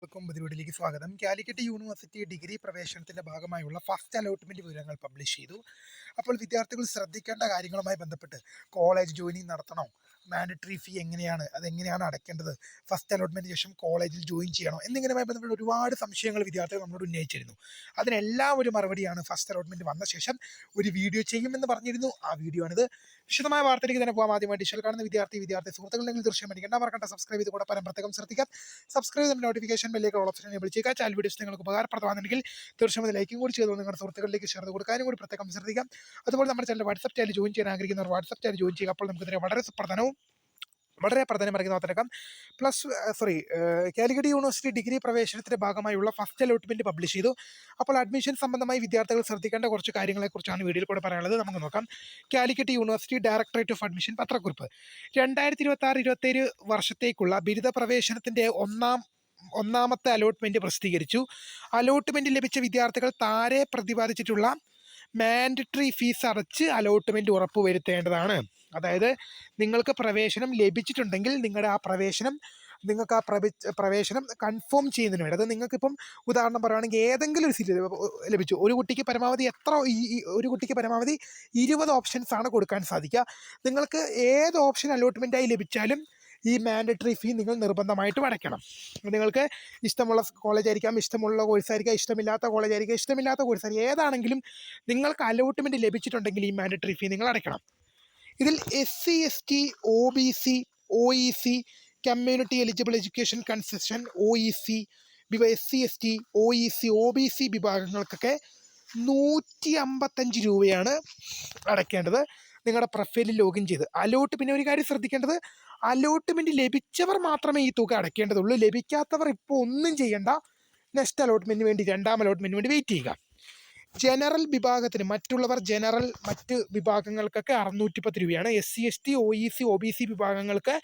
വീഡിയോയിലേക്ക് സ്വാഗതം. Calicut university degree പ്രവേശനത്തിന്റെ ഭാഗമായുള്ള ഫസ്റ്റ് അലോട്ട്മെന്റ് വിവരങ്ങൾ പബ്ലിഷ് ചെയ്തു. അപ്പോൾ വിദ്യാർത്ഥികൾ ശ്രദ്ധിക്കേണ്ട കാര്യങ്ങളുമായി ബന്ധപ്പെട്ട് കോളേജ് ജോയിനിങ് നടത്തണോ, മാൻഡറ്ററി ഫീ എങ്ങനെയാണ്, അതെങ്ങനെയാണ് അടയ്ക്കേണ്ടത്, ഫസ്റ്റ് അലോട്ട്മെന്റിന് ശേഷം കോളേജിൽ ജോയിൻ ചെയ്യണോ എന്നിങ്ങനെയുമായി ബന്ധപ്പെട്ട് ഒരുപാട് സംശയങ്ങൾ വിദ്യാർത്ഥികൾ നമ്മളോട് ഉന്നയിച്ചിരുന്നു. അതിനെല്ലാം ഒരു മറുപടിയാണ് ഫസ്റ്റ് അലോട്ട്മെന്റ് വന്ന ശേഷം ഒരു വീഡിയോ ചെയ്യുമെന്ന് പറഞ്ഞിരുന്നു. ആ വീഡിയോ ആണിത്. വിശദമായ വാർത്തയിലേക്ക് തന്നെ പോകാം. ആദ്യമായി ഡിജിറ്റൽ കാണുന്ന വിദ്യാർത്ഥി സുഹൃത്തുക്കളുണ്ടെങ്കിൽ ദൃശ്യം പഠിക്കേണ്ട മറക്കണ്ട, സബ്സ്ക്രൈബ് ചെയ്ത് കൂടെ പ്രത്യേകം ശ്രദ്ധിക്കാം. സബ്സ്ക്രൈബ് ചെയ്ത് നോട്ടിഫിക്കേഷൻ ബെല്ലേക്ക് ഓൾ ഓപ്ഷൻ എനേബിൾ ചെയ്യുക. ചാനൽ വീഡിയോസ് നിങ്ങൾക്ക് ഉപകാരപ്രദമാണെങ്കിൽ തീർച്ചയായും ലൈക്കും കൂടി ചെയ്തു നിങ്ങളുടെ സുഹൃത്തുക്കളിലേക്ക് ഷെയർ കൊടുക്കാനും കൂടി പ്രത്യേകം ശ്രദ്ധിക്കാം. അതുപോലെ നമ്മുടെ ചാനൽ വാട്സ്ആപ്പ് ചാനൽ ജോയിൻ ചെയ്യാൻ ആഗ്രഹിക്കുന്നവർ വാട്സ്ആപ്പ് ചാനൽ ജോയിൻ ചെയ്യുക. അപ്പോൾ നമുക്ക് വളരെ പ്രധാനമറിയുന്ന വാർത്തയെടുക്കാം. കാലിക്കറ്റ് യൂണിവേഴ്സിറ്റി ഡിഗ്രി പ്രവേശനത്തിന്റെ ഭാഗമായുള്ള ഫസ്റ്റ് അലോട്ട്മെന്റ് പബ്ലിഷ് ചെയ്തു. അപ്പോൾ അഡ്മിഷൻ സംബന്ധമായി വിദ്യാർത്ഥികൾ ശ്രദ്ധിക്കേണ്ട കുറച്ച് കാര്യങ്ങളെക്കുറിച്ചാണ് വീഡിയോയിൽ കൂടെ പറയാനുള്ളത്. നമുക്ക് നോക്കാം. Calicut university directorate of admission പത്രക്കുറിപ്പ്. 2026-27 വർഷത്തേക്കുള്ള ബിരുദ പ്രവേശനത്തിന്റെ ഒന്നാമത്തെ അലോട്ട്മെന്റ് പ്രസിദ്ധീകരിച്ചു. അലോട്ട്മെന്റ് ലഭിച്ച വിദ്യാർത്ഥികൾ താഴെ പ്രതിപാദിച്ചിട്ടുള്ള മാൻഡറ്ററി ഫീസ് അടച്ച് അലോട്ട്മെന്റ് ഉറപ്പുവരുത്തേണ്ടതാണ്. അതായത് നിങ്ങൾക്ക് പ്രവേശനം ലഭിച്ചിട്ടുണ്ടെങ്കിൽ നിങ്ങൾക്ക് ആ പ്രവേശനം കൺഫേം ചെയ്യുന്നതിന് വേണ്ടി, അത് നിങ്ങൾക്കിപ്പം ഉദാഹരണം പറയുകയാണെങ്കിൽ ഏതെങ്കിലും ഒരു സീറ്റ് ലഭിച്ചു, ഒരു കുട്ടിക്ക് പരമാവധി 20 ഓപ്ഷൻസ് ആണ് കൊടുക്കാൻ സാധിക്കുക. നിങ്ങൾക്ക് ഏത് ഓപ്ഷൻ അലോട്ട്മെൻറ്റായി ലഭിച്ചാലും ഈ മാൻഡറ്ററി ഫീ നിങ്ങൾ നിർബന്ധമായിട്ടും അടയ്ക്കണം. നിങ്ങൾക്ക് ഇഷ്ടമുള്ള കോളേജായിരിക്കാം, ഇഷ്ടമുള്ള കോഴ്സായിരിക്കാം, ഇഷ്ടമില്ലാത്ത കോളേജായിരിക്കാം, ഇഷ്ടമില്ലാത്ത കോഴ്സായിരിക്കും, ഏതാണെങ്കിലും നിങ്ങൾക്ക് അലോട്ട്മെൻറ്റ് ലഭിച്ചിട്ടുണ്ടെങ്കിൽ ഈ മാൻഡറ്ററി ഫീ നിങ്ങൾ അടയ്ക്കണം. ഇതിൽ SC ST OBC OEC community eligible education concession OEC SC ST OEC OBC വിഭാഗങ്ങൾക്കൊക്കെ 155 രൂപയാണ് അടയ്ക്കേണ്ടത്. നിങ്ങളുടെ പ്രൊഫൈലിൽ ലോഗിൻ ചെയ്ത് പിന്നെ ഒരു കാര്യം ശ്രദ്ധിക്കേണ്ടത്, അലോട്ട്മെന്റ് ലഭിച്ചവർ മാത്രമേ ഈ തുക അടയ്ക്കേണ്ടതുള്ളൂ. ലഭിക്കാത്തവർ ഇപ്പോൾ ഒന്നും ചെയ്യേണ്ട. നെക്സ്റ്റ് അലോട്ട്മെന്റിന് വേണ്ടി, രണ്ടാം അലോട്ട്മെന്റിന് വേണ്ടി വെയിറ്റ് ചെയ്യുക. ജനറൽ വിഭാഗത്തിന് മറ്റ് വിഭാഗങ്ങൾക്കൊക്കെ 610 രൂപയാണ്. SC ST OEC OBC വിഭാഗങ്ങൾക്ക്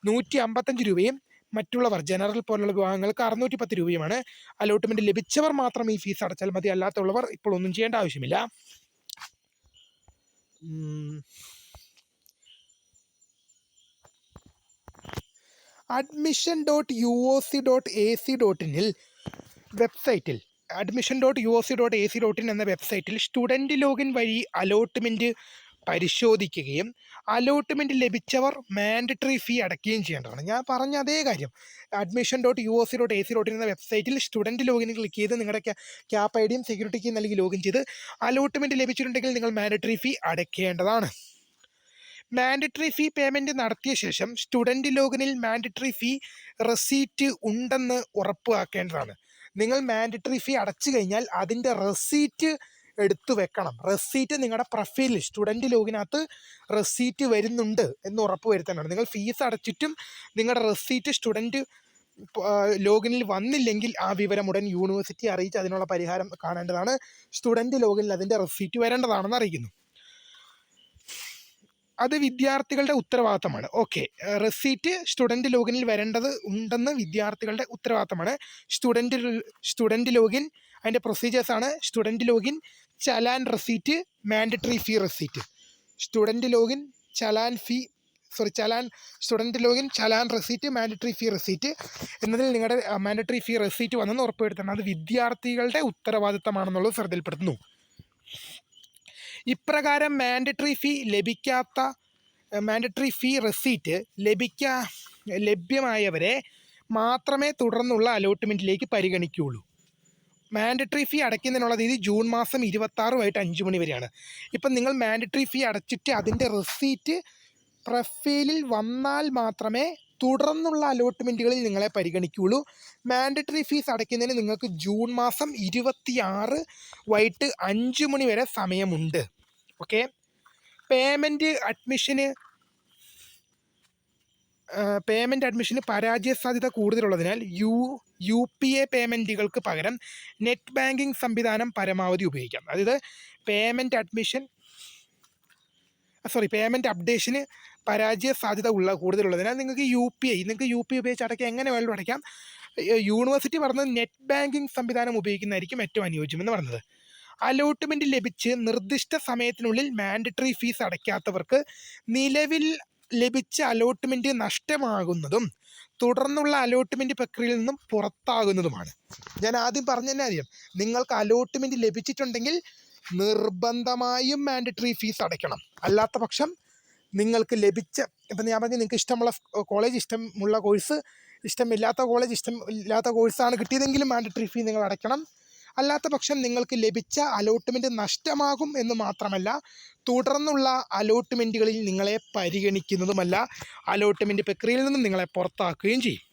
155 രൂപയും മറ്റുള്ളവർ ജനറൽ പോലുള്ള വിഭാഗങ്ങൾക്ക് 610 രൂപയുമാണ്. അലോട്ട്മെന്റ് ലഭിച്ചവർ മാത്രം ഈ ഫീസ് അടച്ചാൽ മതി. അല്ലാത്തുള്ളവർ ഇപ്പോൾ ഒന്നും ചെയ്യേണ്ട ആവശ്യമില്ല. admission.uoc.ac.in വെബ്സൈറ്റിൽ admission.uoc.ac.in എന്ന വെബ്സൈറ്റിൽ സ്റ്റുഡൻറ് ലോഗിൻ വഴി അലോട്ട്മെൻറ്റ് പരിശോധിക്കുകയും അലോട്ട്മെൻറ്റ് ലഭിച്ചവർ മാൻഡറ്ററി ഫീ അടയ്ക്കുകയും ചെയ്യേണ്ടതാണ്. ഞാൻ പറഞ്ഞ അതേ കാര്യം. admission.uoc.ac.in എന്ന വെബ്സൈറ്റിൽ സ്റ്റുഡൻറ് ലോഗിൻ ക്ലിക്ക് ചെയ്ത് നിങ്ങളുടെ ക്യാപ് ഐ ഡിയും സെക്യൂരിറ്റി കീ നൽകി ലോഗിൻ ചെയ്ത് അലോട്ട്മെൻറ്റ് ലഭിച്ചിട്ടുണ്ടെങ്കിൽ നിങ്ങൾ മാൻഡറ്ററി ഫീ അടയ്ക്കേണ്ടതാണ്. മാൻഡറ്ററി ഫീ പേയ്മെൻറ്റ് നടത്തിയ ശേഷം സ്റ്റുഡൻറ് ലോഗിനിൽ മാൻഡറ്ററി ഫീ റെസീറ്റ് ഉണ്ടെന്ന് ഉറപ്പാക്കേണ്ടതാണ്. നിങ്ങൾ മാൻഡറ്ററി ഫീ അടച്ചു കഴിഞ്ഞാൽ അതിൻ്റെ റെസീറ്റ് എടുത്തു വെക്കണം. റെസീറ്റ് നിങ്ങളുടെ പ്രൊഫൈലിൽ സ്റ്റുഡൻറ് ലോഗിനകത്ത് റെസീറ്റ് വരുന്നുണ്ട് എന്ന് ഉറപ്പ് വരുത്താനാണ്. നിങ്ങൾ ഫീസ് അടച്ചിട്ടും നിങ്ങളുടെ റെസീറ്റ് സ്റ്റുഡൻറ് ലോഗിനിൽ വന്നില്ലെങ്കിൽ ആ വിവരം ഉടൻ യൂണിവേഴ്സിറ്റി അറിയിച്ച് അതിനുള്ള പരിഹാരം കാണേണ്ടതാണ്. സ്റ്റുഡൻറ് ലോഗിനിൽ അതിൻ്റെ റെസീറ്റ് വരേണ്ടതാണെന്ന് അറിയിക്കുന്നു. അത് വിദ്യാർത്ഥികളുടെ ഉത്തരവാദിത്തമാണ്. റെസീറ്റ് സ്റ്റുഡൻറ് ലോഗിനിൽ ഉണ്ടെന്ന് വിദ്യാർത്ഥികളുടെ ഉത്തരവാദിത്തമാണ്. സ്റ്റുഡൻറ് ലോഗിൻ അതിൻ്റെ പ്രൊസീജിയേഴ്സാണ്: student login, challan receipt, mandatory fee receipt. Student login, student login, challan receipt, mandatory fee receipt എന്നതിൽ നിങ്ങളുടെ മാൻഡറ്ററി ഫീ റെസീറ്റ് വന്നെന്ന് ഉറപ്പുവരുത്തണം. അത് വിദ്യാർത്ഥികളുടെ ഉത്തരവാദിത്തമാണെന്നുള്ളത് ശ്രദ്ധയിൽപ്പെടുത്തുന്നു. ഇപ്രകാരം മാൻഡറ്ററി ഫീ റെസീറ്റ് ലഭ്യമായവരെ മാത്രമേ തുടർന്നുള്ള അലോട്ട്മെൻറ്റിലേക്ക് പരിഗണിക്കുകയുള്ളൂ. മാൻഡറ്ററി ഫീ അടയ്ക്കുന്നതിനുള്ള തീയതി ജൂൺ മാസം 26 വൈകിട്ട് 5 മണി വരെയാണ്. ഇപ്പം നിങ്ങൾ മാൻഡറ്ററി ഫീ അടച്ചിട്ട് അതിൻ്റെ റെസീറ്റ് പ്രൊഫൈലിൽ വന്നാൽ മാത്രമേ തുടർന്നുള്ള അലോട്ട്മെൻറ്റുകളിൽ നിങ്ങളെ പരിഗണിക്കുകയുള്ളൂ. മാൻഡറ്ററി ഫീസ് അടയ്ക്കുന്നതിന് നിങ്ങൾക്ക് ജൂൺ മാസം 26 വൈകിട്ട് 5 മണി വരെ സമയമുണ്ട്. പേയ്മെൻറ്റ് അഡ്മിഷന് പരാജയ സാധ്യത കൂടുതലുള്ളതിനാൽ UPA പേയ്മെൻറ്റുകൾക്ക് പകരം നെറ്റ് ബാങ്കിങ് സംവിധാനം പരമാവധി ഉപയോഗിക്കാം. അതായത് പേയ്മെൻറ്റ് അപ്ഡേഷന് പരാജയ സാധ്യത കൂടുതലുള്ളതിനാൽ നിങ്ങൾക്ക് UPI ഉപയോഗിച്ച് അടയ്ക്കാം. എങ്ങനെ വേണമെങ്കിലും അടയ്ക്കാം. യൂണിവേഴ്സിറ്റി പറഞ്ഞത് നെറ്റ് ബാങ്കിങ് സംവിധാനം ഉപയോഗിക്കുന്നതായിരിക്കും ഏറ്റവും അനുയോജ്യമെന്ന് പറഞ്ഞത്. അലോട്ട്മെൻറ്റ് ലഭിച്ച് നിർദ്ദിഷ്ട സമയത്തിനുള്ളിൽ മാൻഡറ്ററി ഫീസ് അടയ്ക്കാത്തവർക്ക് നിലവിൽ ലഭിച്ച അലോട്ട്മെൻറ്റ് നഷ്ടമാകുന്നതും തുടർന്നുള്ള അലോട്ട്മെൻറ്റ് പ്രക്രിയയിൽ നിന്നും പുറത്താകുന്നതുമാണ്. ഞാൻ ആദ്യം പറഞ്ഞു തന്നെ അറിയാം, നിങ്ങൾക്ക് അലോട്ട്മെൻറ്റ് ലഭിച്ചിട്ടുണ്ടെങ്കിൽ നിർബന്ധമായും മാൻഡറ്ററി ഫീസ് അടയ്ക്കണം. അല്ലാത്ത പക്ഷം നിങ്ങൾക്ക് ലഭിച്ച, ഇപ്പം ഞാൻ പറഞ്ഞു നിങ്ങൾക്ക് ഇഷ്ടമുള്ള കോളേജ്, ഇഷ്ടമുള്ള കോഴ്സ്, ഇഷ്ടമില്ലാത്ത കോളേജ്, ഇഷ്ടമില്ലാത്ത കോഴ്സാണ് കിട്ടിയതെങ്കിലും മാൻഡറ്ററി ഫീ നിങ്ങൾ അടയ്ക്കണം. അല്ലാത്ത പക്ഷം നിങ്ങൾക്ക് ലഭിച്ച അലോട്ട്മെൻറ്റ് നഷ്ടമാകും എന്ന് മാത്രമല്ല, തുടർന്നുള്ള അലോട്ട്മെൻറ്റുകളിൽ നിങ്ങളെ പരിഗണിക്കുന്നതുമല്ല, അലോട്ട്മെൻറ്റ് പ്രക്രിയയിൽ നിന്നും നിങ്ങളെ പുറത്താക്കുകയും ചെയ്യും.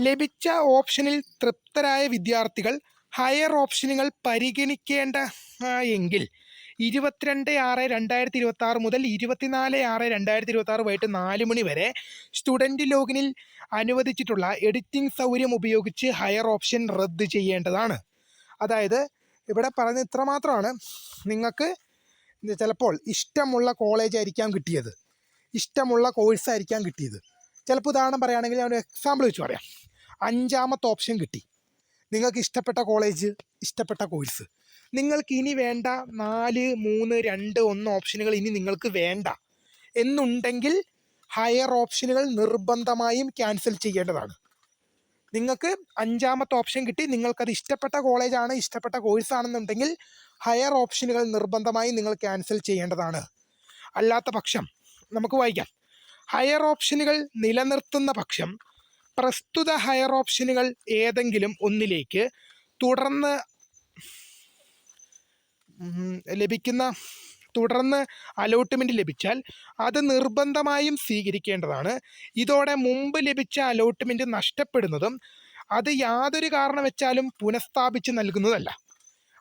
ലഭിച്ച ഓപ്ഷനിൽ തൃപ്തരായ വിദ്യാർത്ഥികൾ ഹയർ ഓപ്ഷനുകൾ പരിഗണിക്കേണ്ട എങ്കിൽ 22/6/2026 മുതൽ 24/6/2026 വൈകിട്ട് 4 മണി വരെ സ്റ്റുഡൻറ്റ് ലോഗിനിൽ അനുവദിച്ചിട്ടുള്ള എഡിറ്റിംഗ് സൗകര്യം ഉപയോഗിച്ച് ഹയർ ഓപ്ഷൻ റദ്ദ് ചെയ്യേണ്ടതാണ്. അതായത് ഇവിടെ പറഞ്ഞ ഇത്ര മാത്രമാണ്. നിങ്ങൾക്ക് ചിലപ്പോൾ ഇഷ്ടമുള്ള കോളേജായിരിക്കാം കിട്ടിയത്, ഇഷ്ടമുള്ള കോഴ്സായിരിക്കാം കിട്ടിയത്. ചിലപ്പോൾ ഉദാഹരണം പറയുകയാണെങ്കിൽ ഞാൻ ഒരു എക്സാമ്പിൾ വെച്ച് പറയാം. 5ാമത്തെ ഓപ്ഷൻ കിട്ടി, നിങ്ങൾക്ക് ഇഷ്ടപ്പെട്ട കോളേജ്, ഇഷ്ടപ്പെട്ട കോഴ്സ്. നിങ്ങൾക്ക് ഇനി വേണ്ട 4, 3, 2, 1 ഓപ്ഷനുകൾ ഇനി നിങ്ങൾക്ക് വേണ്ട എന്നുണ്ടെങ്കിൽ ഹയർ ഓപ്ഷനുകൾ നിർബന്ധമായും ക്യാൻസൽ ചെയ്യേണ്ടതാണ്. നിങ്ങൾക്ക് 5ാമത്തെ ഓപ്ഷൻ കിട്ടി, നിങ്ങൾക്കത് ഇഷ്ടപ്പെട്ട കോളേജാണ്, ഇഷ്ടപ്പെട്ട കോഴ്സാണെന്നുണ്ടെങ്കിൽ ഹയർ ഓപ്ഷനുകൾ നിർബന്ധമായും നിങ്ങൾ ക്യാൻസൽ ചെയ്യേണ്ടതാണ്. അല്ലാത്ത പക്ഷം നമുക്ക് വായിക്കാം. ഹയർ ഓപ്ഷനുകൾ നിലനിർത്തുന്ന പക്ഷം പ്രസ്തുത ഹയർ ഓപ്ഷനുകൾ ഏതെങ്കിലും ഒന്നിലേക്ക് തുടർന്ന് അലോട്ട്മെൻറ്റ് ലഭിച്ചാൽ അത് നിർബന്ധമായും സ്വീകരിക്കേണ്ടതാണ്. ഇതോടെ മുമ്പ് ലഭിച്ച അലോട്ട്മെൻറ്റ് നഷ്ടപ്പെടുന്നതും അത് യാതൊരു കാരണം വെച്ചാലും പുനഃസ്ഥാപിച്ച് നൽകുന്നതല്ല.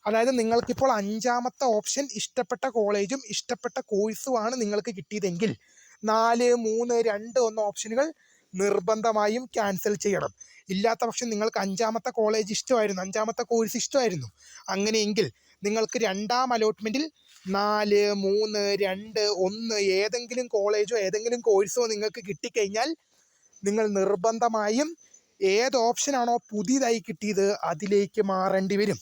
അതായത് നിങ്ങൾക്കിപ്പോൾ 5ാമത്തെ ഓപ്ഷൻ ഇഷ്ടപ്പെട്ട കോളേജും ഇഷ്ടപ്പെട്ട കോഴ്സുമാണ് നിങ്ങൾക്ക് കിട്ടിയതെങ്കിൽ 4, 3, 2, 1 ഓപ്ഷനുകൾ നിർബന്ധമായും ക്യാൻസൽ ചെയ്യണം. ഇല്ലാത്ത പക്ഷം നിങ്ങൾക്ക് 5ാമത്തെ കോളേജ് ഇഷ്ടമായിരുന്നു, 5ാമത്തെ കോഴ്സ് ഇഷ്ടമായിരുന്നു, അങ്ങനെയെങ്കിൽ നിങ്ങൾക്ക് 2ാം അലോട്ട്മെൻറ്റിൽ 4, 3, 2, 1 ഏതെങ്കിലും കോളേജോ ഏതെങ്കിലും കോഴ്സോ നിങ്ങൾക്ക് കിട്ടിക്കഴിഞ്ഞാൽ നിങ്ങൾ നിർബന്ധമായും ഏത് ഓപ്ഷനാണോ പുതിയതായി കിട്ടിയത് അതിലേക്ക് മാറേണ്ടി വരും.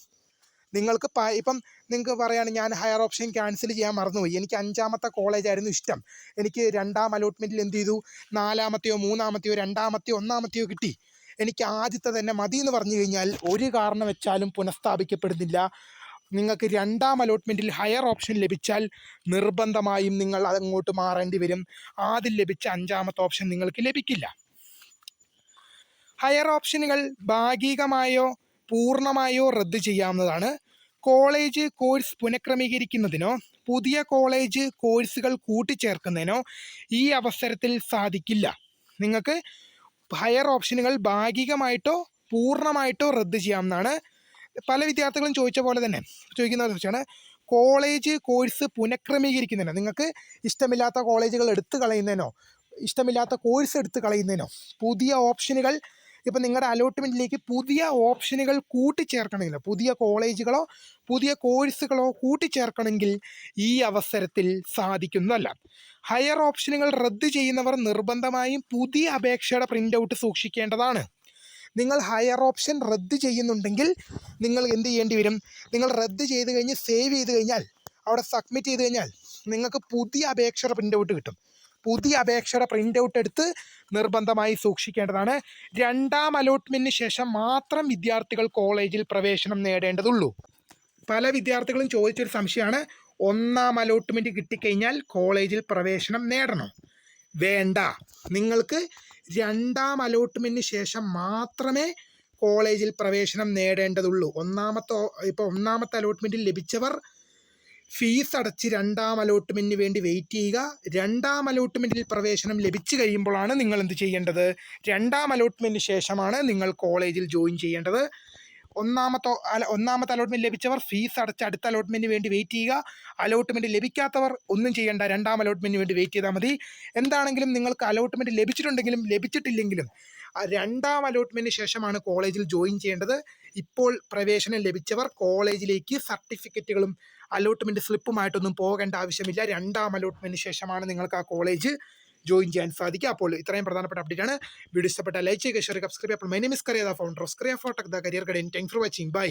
നിങ്ങൾക്ക് ഇപ്പം നിങ്ങൾക്ക് പറയുകയാണ് ഞാൻ ഹയർ ഓപ്ഷൻ ക്യാൻസൽ ചെയ്യാൻ മറന്നുപോയി, എനിക്ക് 5ാമത്തെ കോളേജായിരുന്നു ഇഷ്ടം, എനിക്ക് 2ാം അലോട്ട്മെൻറ്റിൽ എന്ത് ചെയ്തു 4ാമത്തെയോ 3ാമത്തെയോ 2ാമത്തെയോ 1ാമത്തെയോ കിട്ടി, എനിക്ക് ആദ്യത്തെ തന്നെ മതി എന്ന് പറഞ്ഞു കഴിഞ്ഞാൽ ഒരു കാരണം വെച്ചാലും പുനഃസ്ഥാപിക്കപ്പെടുന്നില്ല. നിങ്ങൾക്ക് 2ാം അലോട്ട്മെൻറ്റിൽ ഹയർ ഓപ്ഷൻ ലഭിച്ചാൽ നിർബന്ധമായും നിങ്ങൾ അതങ്ങോട്ട് മാറേണ്ടി വരും. ആദ്യം ലഭിച്ച 5ാമത്തെ ഓപ്ഷൻ നിങ്ങൾക്ക് ലഭിക്കില്ല. ഹയർ ഓപ്ഷനുകൾ ഭാഗികമായോ പൂർണ്ണമായോ റദ്ദ് ചെയ്യാവുന്നതാണ്. കോളേജ് കോഴ്സ് പുനഃക്രമീകരിക്കുന്നതിനോ പുതിയ കോളേജ് കോഴ്സുകൾ കൂട്ടിച്ചേർക്കുന്നതിനോ ഈ അവസരത്തിൽ സാധിക്കില്ല. നിങ്ങൾക്ക് ഹയർ ഓപ്ഷനുകൾ ഭാഗികമായിട്ടോ പൂർണ്ണമായിട്ടോ റദ്ദ് ചെയ്യാവുന്നതാണ്. പല വിദ്യാർത്ഥികളും ചോദിച്ച പോലെ തന്നെ ചോദിക്കുന്നത് വെച്ചാണ് കോളേജ് കോഴ്സ് പുനഃക്രമീകരിക്കുന്നതിനോ, നിങ്ങൾക്ക് ഇഷ്ടമില്ലാത്ത കോളേജുകൾ എടുത്തു കളയുന്നതിനോ ഇഷ്ടമില്ലാത്ത കോഴ്സ് എടുത്തു കളയുന്നതിനോ പുതിയ ഓപ്ഷനുകൾ ഇപ്പം നിങ്ങളുടെ അലോട്ട്മെൻറ്റിലേക്ക് പുതിയ ഓപ്ഷനുകൾ കൂട്ടിച്ചേർക്കണമെങ്കിൽ, പുതിയ കോളേജുകളോ പുതിയ കോഴ്സുകളോ കൂട്ടിച്ചേർക്കണമെങ്കിൽ ഈ അവസരത്തിൽ സാധിക്കുന്നതല്ല. ഹയർ ഓപ്ഷനുകൾ റദ്ദ് ചെയ്യുന്നവർ നിർബന്ധമായും പുതിയ അപേക്ഷയുടെ പ്രിൻ്റ് ഔട്ട് സൂക്ഷിക്കേണ്ടതാണ്. നിങ്ങൾ ഹയർ ഓപ്ഷൻ റദ്ദ് ചെയ്യുന്നുണ്ടെങ്കിൽ നിങ്ങൾ എന്ത് ചെയ്യേണ്ടി വരും? നിങ്ങൾ റദ്ദ് ചെയ്ത് കഴിഞ്ഞ് സേവ് ചെയ്ത് കഴിഞ്ഞാൽ, അവിടെ സബ്മിറ്റ് ചെയ്ത് കഴിഞ്ഞാൽ നിങ്ങൾക്ക് പുതിയ അപേക്ഷയുടെ പ്രിൻ്റ് ഔട്ട് കിട്ടും. പുതിയ അപേക്ഷയുടെ പ്രിൻ്റ് ഔട്ട് എടുത്ത് നിർബന്ധമായി സൂക്ഷിക്കേണ്ടതാണ്. 2ാം അലോട്ട്മെൻറ്റിന് ശേഷം മാത്രം വിദ്യാർത്ഥികൾ കോളേജിൽ പ്രവേശനം നേടേണ്ടതുള്ളൂ. പല വിദ്യാർത്ഥികളും ചോദിച്ചൊരു സംശയമാണ്, 1ാം അലോട്ട്മെൻറ്റ് കിട്ടിക്കഴിഞ്ഞാൽ കോളേജിൽ പ്രവേശനം നേടണോ? വേണ്ട. നിങ്ങൾക്ക് 2ാം അലോട്ട്മെൻറ്റിന് ശേഷം മാത്രമേ കോളേജിൽ പ്രവേശനം നേടേണ്ടതുള്ളൂ. ഒന്നാമത്തെ അലോട്ട്മെൻറ്റിൽ ലഭിച്ചവർ ഫീസ് അടച്ച് 2ാം അലോട്ട്മെൻറ്റിന് വേണ്ടി വെയിറ്റ് ചെയ്യുക. 2ാം അലോട്ട്മെൻറ്റിൽ പ്രവേശനം ലഭിച്ചു കഴിയുമ്പോഴാണ് നിങ്ങൾ എന്ത് ചെയ്യേണ്ടത്? 2ാം അലോട്ട്മെൻറ്റിന് ശേഷമാണ് നിങ്ങൾ കോളേജിൽ ജോയിൻ ചെയ്യേണ്ടത്. ഒന്നാമത്തെ അലോട്ട്മെൻറ്റ് ലഭിച്ചവർ ഫീസ് അടച്ച് അടുത്ത അലോട്ട്മെൻറ്റിന് വേണ്ടി വെയിറ്റ് ചെയ്യുക. അലോട്ട്മെൻറ്റ് ലഭിക്കാത്തവർ ഒന്നും ചെയ്യേണ്ട, 2ാം അലോട്ട്മെൻറ്റിന് വേണ്ടി വെയിറ്റ് ചെയ്താൽ മതി. എന്താണെങ്കിലും നിങ്ങൾക്ക് അലോട്ട്മെൻറ്റ് ലഭിച്ചിട്ടുണ്ടെങ്കിലും ലഭിച്ചിട്ടില്ലെങ്കിലും 2ാം അലോട്ട്മെൻറ്റിന് ശേഷമാണ് കോളേജിൽ ജോയിൻ ചെയ്യേണ്ടത്. ഇപ്പോൾ പ്രവേശനം ലഭിച്ചവർ കോളേജിലേക്ക് സർട്ടിഫിക്കറ്റുകളും അലോട്ട്മെൻറ്റ് സ്ലിപ്പുമായിട്ടൊന്നും പോകേണ്ട ആവശ്യമില്ല. 2ാം അലോട്ട്മെൻറ്റിന് ശേഷമാണ് നിങ്ങൾക്ക് ആ കോളേജ് ജോയിൻ ചെയ്യാൻ സാധിക്കുക. അപ്പോൾ ഇത്രയും പ്രധാനപ്പെട്ട അപ്ഡേറ്റ് ആണ്. വീഡിയോ ഇഷ്ടപ്പെട്ട ലൈക്ക് ചെയ്യുക, ഷെയർ ചെയ്യുക, സബ്സ്ക്രൈബ് ചെയ്യുക. അപ്പോൾ my name is Kariya, the founder of Kariya for tech, the career guidance. Thanks for watching. By.